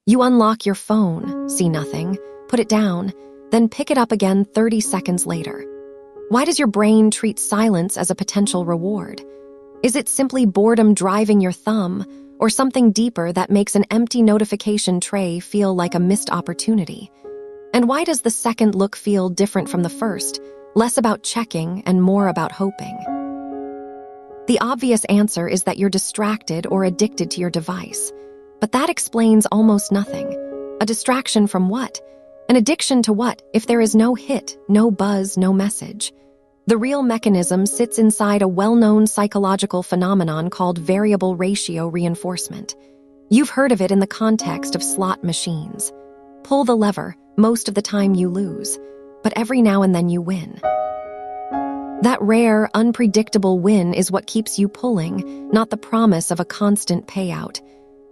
You unlock your phone, see nothing, put it down, then pick it up again 30 seconds later. Why does your brain treat silence as a potential reward? Is it simply boredom driving your thumb, or something deeper that makes an empty notification tray feel like a missed opportunity? And why does the second look feel different from the first, less about checking and more about hoping? The obvious answer is that you're distracted or addicted to your device. But that explains almost nothing. A distraction from what? An addiction to what if there is no hit, no buzz, no message? The real mechanism sits inside a well-known psychological phenomenon called variable ratio reinforcement. You've heard of it in the context of slot machines. Pull the lever, most of the time you lose, but every now and then you win. That rare, unpredictable win is what keeps you pulling, not the promise of a constant payout.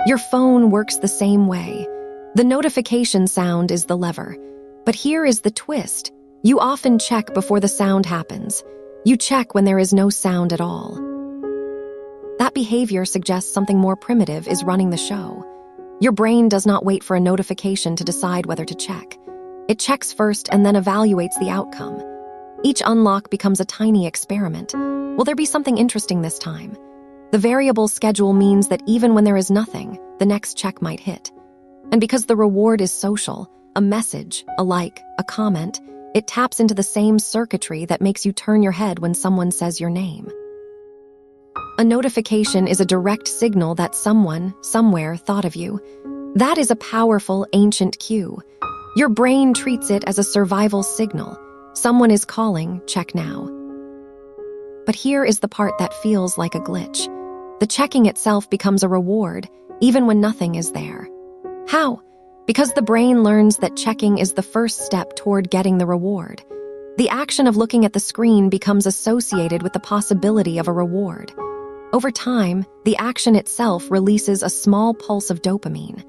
Your phone works the same way. The notification sound is the lever. But here is the twist. You often check before the sound happens. You check when there is no sound at all. That behavior suggests something more primitive is running the show. Your brain does not wait for a notification to decide whether to check. It checks first and then evaluates the outcome. Each unlock becomes a tiny experiment. Will there be something interesting this time? The variable schedule means that even when there is nothing, the next check might hit. And because the reward is social, a message, a like, a comment, it taps into the same circuitry that makes you turn your head when someone says your name. A notification is a direct signal that someone, somewhere, thought of you. That is a powerful, ancient cue. Your brain treats it as a survival signal. Someone is calling, check now. But here is the part that feels like a glitch. The checking itself becomes a reward, even when nothing is there. How? Because the brain learns that checking is the first step toward getting the reward. The action of looking at the screen becomes associated with the possibility of a reward. Over time, the action itself releases a small pulse of dopamine.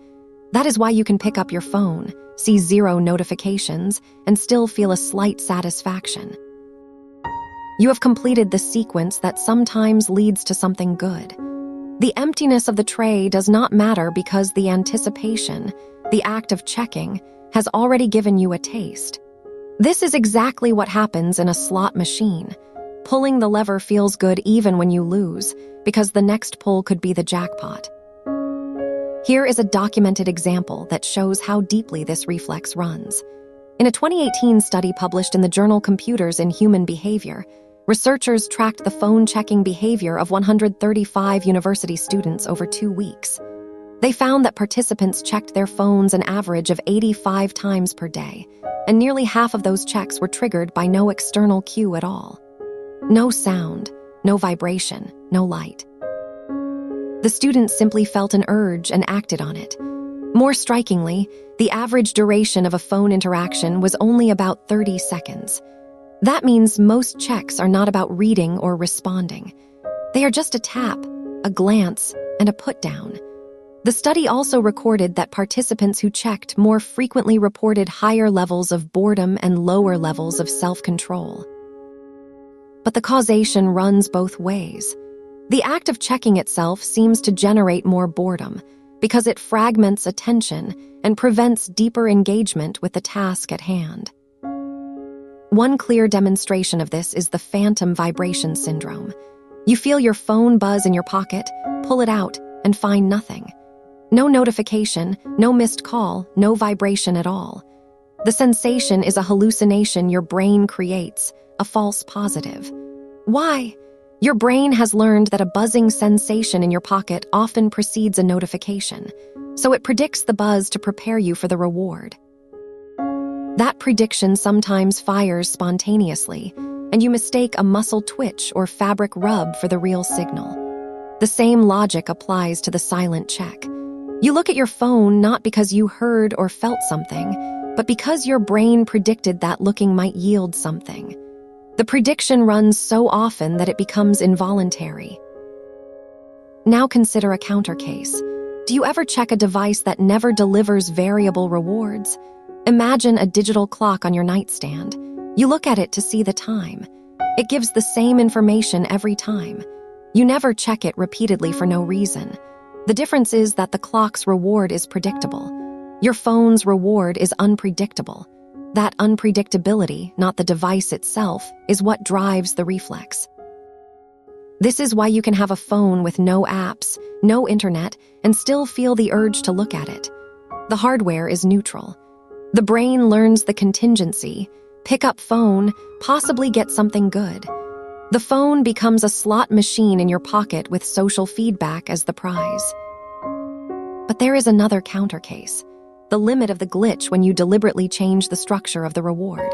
That is why you can pick up your phone, see 0 notifications, and still feel a slight satisfaction. You have completed the sequence that sometimes leads to something good. The emptiness of the tray does not matter because the anticipation, the act of checking, has already given you a taste. This is exactly what happens in a slot machine. Pulling the lever feels good even when you lose, because the next pull could be the jackpot. Here is a documented example that shows how deeply this reflex runs. In a 2018 study published in the journal Computers in Human Behavior, researchers tracked the phone-checking behavior of 135 university students over 2 weeks. They found that participants checked their phones an average of 85 times per day, and nearly half of those checks were triggered by no external cue at all. No sound, no vibration, no light. The students simply felt an urge and acted on it. More strikingly, the average duration of a phone interaction was only about 30 seconds. That means most checks are not about reading or responding. They are just a tap, a glance, and a put-down. The study also recorded that participants who checked more frequently reported higher levels of boredom and lower levels of self-control. But the causation runs both ways. The act of checking itself seems to generate more boredom because it fragments attention and prevents deeper engagement with the task at hand. One clear demonstration of this is the phantom vibration syndrome. You feel your phone buzz in your pocket, pull it out, and find nothing. No notification, no missed call, no vibration at all. The sensation is a hallucination your brain creates, a false positive. Why? Your brain has learned that a buzzing sensation in your pocket often precedes a notification, so it predicts the buzz to prepare you for the reward. That prediction sometimes fires spontaneously, and you mistake a muscle twitch or fabric rub for the real signal. The same logic applies to the silent check. You look at your phone not because you heard or felt something, but because your brain predicted that looking might yield something. The prediction runs so often that it becomes involuntary. Now consider a counter case. Do you ever check a device that never delivers variable rewards? Imagine a digital clock on your nightstand. You look at it to see the time. It gives the same information every time. You never check it repeatedly for no reason. The difference is that the clock's reward is predictable. Your phone's reward is unpredictable. That unpredictability, not the device itself, is what drives the reflex. This is why you can have a phone with no apps, no internet, and still feel the urge to look at it. The hardware is neutral. The brain learns the contingency: pick up phone, possibly get something good. The phone becomes a slot machine in your pocket with social feedback as the prize. But there is another counter case: the limit of the glitch when you deliberately change the structure of the reward.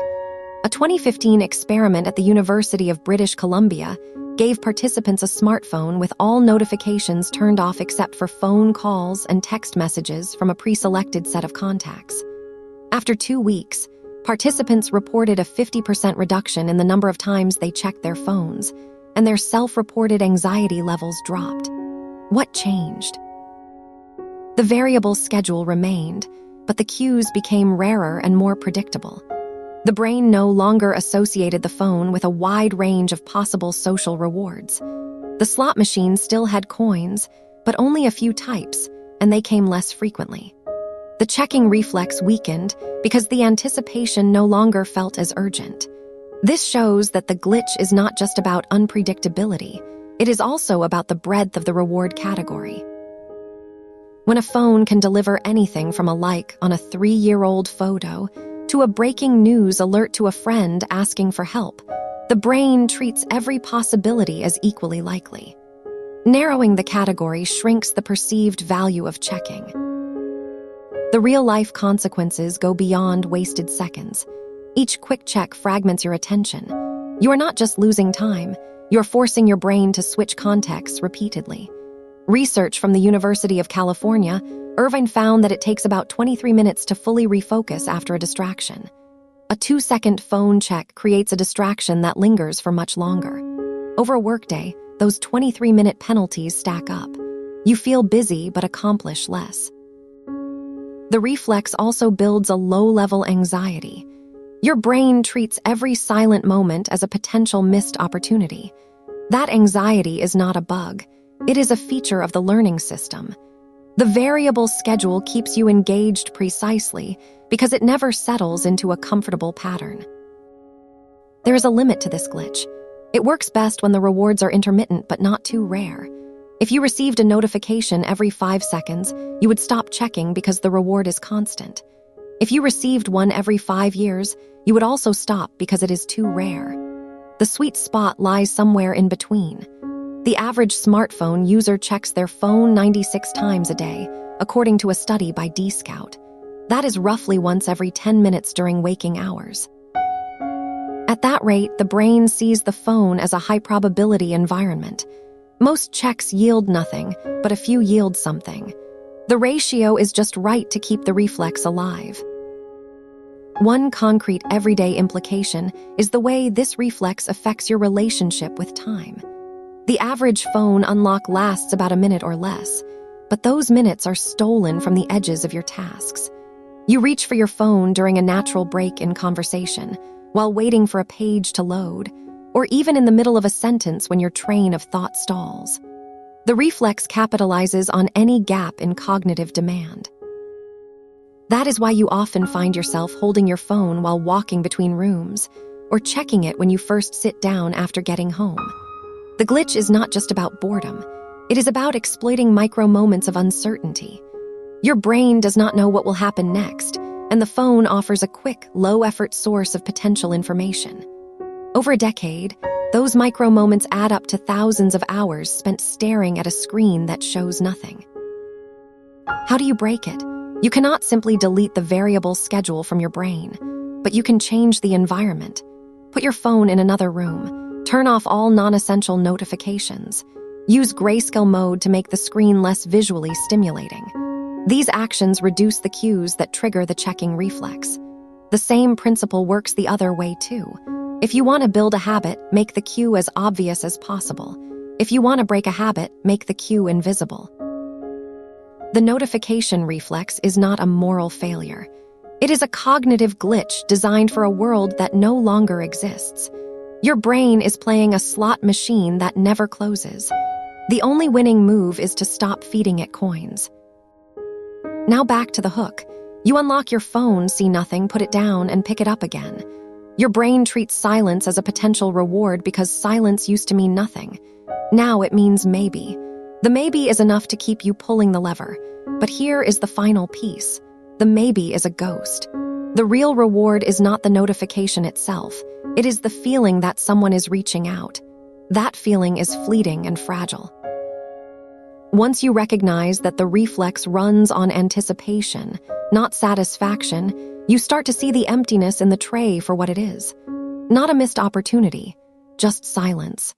A 2015 experiment at the University of British Columbia gave participants a smartphone with all notifications turned off except for phone calls and text messages from a pre-selected set of contacts. After 2 weeks, participants reported a 50% reduction in the number of times they checked their phones, and their self-reported anxiety levels dropped. What changed? The variable schedule remained, but the cues became rarer and more predictable. The brain no longer associated the phone with a wide range of possible social rewards. The slot machine still had coins, but only a few types, and they came less frequently. The checking reflex weakened because the anticipation no longer felt as urgent. This shows that the glitch is not just about unpredictability, it is also about the breadth of the reward category. When a phone can deliver anything from a like on a 3-year-old photo to a breaking news alert to a friend asking for help, the brain treats every possibility as equally likely. Narrowing the category shrinks the perceived value of checking. The real-life consequences go beyond wasted seconds. Each quick check fragments your attention. You are not just losing time, you're forcing your brain to switch contexts repeatedly. Research from the University of California, Irvine found that it takes about 23 minutes to fully refocus after a distraction. A 2-second phone check creates a distraction that lingers for much longer. Over a workday, those 23-minute penalties stack up. You feel busy but accomplish less. The reflex also builds a low-level anxiety. Your brain treats every silent moment as a potential missed opportunity. That anxiety is not a bug. It is a feature of the learning system. The variable schedule keeps you engaged precisely because it never settles into a comfortable pattern. There is a limit to this glitch. It works best when the rewards are intermittent but not too rare. If you received a notification every 5 seconds, you would stop checking because the reward is constant. If you received one every 5 years, you would also stop because it is too rare. The sweet spot lies somewhere in between. The average smartphone user checks their phone 96 times a day, according to a study by D-Scout. That is roughly once every 10 minutes during waking hours. At that rate, the brain sees the phone as a high-probability environment. Most checks yield nothing, but a few yield something. The ratio is just right to keep the reflex alive. One concrete everyday implication is the way this reflex affects your relationship with time. The average phone unlock lasts about a minute or less, but those minutes are stolen from the edges of your tasks. You reach for your phone during a natural break in conversation, while waiting for a page to load, or even in the middle of a sentence when your train of thought stalls. The reflex capitalizes on any gap in cognitive demand. That is why you often find yourself holding your phone while walking between rooms, or checking it when you first sit down after getting home. The glitch is not just about boredom. It is about exploiting micro-moments of uncertainty. Your brain does not know what will happen next, and the phone offers a quick, low-effort source of potential information. Over a decade, those micro-moments add up to thousands of hours spent staring at a screen that shows nothing. How do you break it? You cannot simply delete the variable schedule from your brain, but you can change the environment. Put your phone in another room. Turn off all non-essential notifications. Use grayscale mode to make the screen less visually stimulating. These actions reduce the cues that trigger the checking reflex. The same principle works the other way too. If you want to build a habit, make the cue as obvious as possible. If you want to break a habit, make the cue invisible. The notification reflex is not a moral failure. It is a cognitive glitch designed for a world that no longer exists. Your brain is playing a slot machine that never closes. The only winning move is to stop feeding it coins. Now back to the hook. You unlock your phone, see nothing, put it down, and pick it up again. Your brain treats silence as a potential reward because silence used to mean nothing. Now it means maybe. The maybe is enough to keep you pulling the lever. But here is the final piece. The maybe is a ghost. The real reward is not the notification itself. It is the feeling that someone is reaching out. That feeling is fleeting and fragile. Once you recognize that the reflex runs on anticipation, not satisfaction, you start to see the emptiness in the tray for what it is. Not a missed opportunity, just silence.